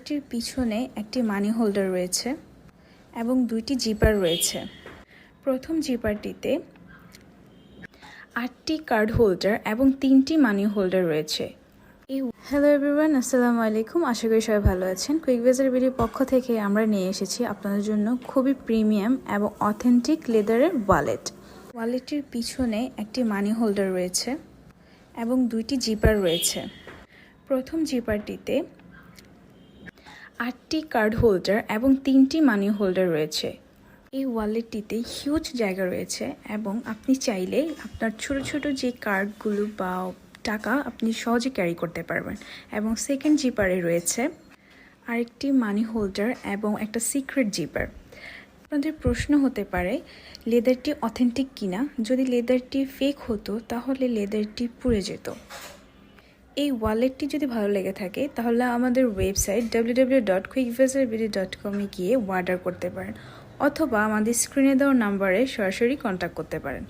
ওয়ালেটটির পিছনে একটি মানি হোল্ডার রয়েছে এবং দুইটি জিপার রয়েছে। প্রথম জিপারটিতে 8টি কার্ড হোল্ডার এবং 3টি মানি হোল্ডার রয়েছে। হ্যালো এভরিওয়ান, আসসালামু আলাইকুম। আশা করি সবাই ভালো আছেন। কুইক বাজার ভিডিওর পক্ষ থেকে আমরা নিয়ে এসেছি আপনাদের জন্য খুবই প্রিমিয়াম এবং অথেন্টিক লেদারের ওয়ালেটটির পিছনে একটি মানি হোল্ডার রয়েছে এবং দুইটি জিপার রয়েছে। প্রথম জিপারটিতে 8টি কার্ড হোল্ডার এবং 3টি মানি হোল্ডার রয়েছে। এই ওয়ালেটটিতে হিউজ জায়গা রয়েছে এবং আপনি চাইলে আপনার ছোট ছোট যে কার্ডগুলো বা টাকা আপনি সহজে ক্যারি করতে পারবেন। এবং সেকেন্ড জিপারে রয়েছে আরেকটি মানি হোল্ডার এবং একটা সিক্রেট জিপার। আপনাদের প্রশ্ন হতে পারে লেদারটি অথেন্টিক কিনা। যদি লেদারটি ফেক হতো তাহলে লেদারটি পুড়ে যেত। এই ওয়ালেটটি যদি ভালো লেগে থাকে তাহলে আমাদের ওয়েবসাইট www.quickbazarvideo.com এ গিয়ে অর্ডার করতে পারেন অথবা আমাদের স্ক্রিনে দেওয়া নাম্বারে সরাসরি কন্ট্যাক্ট করতে পারেন।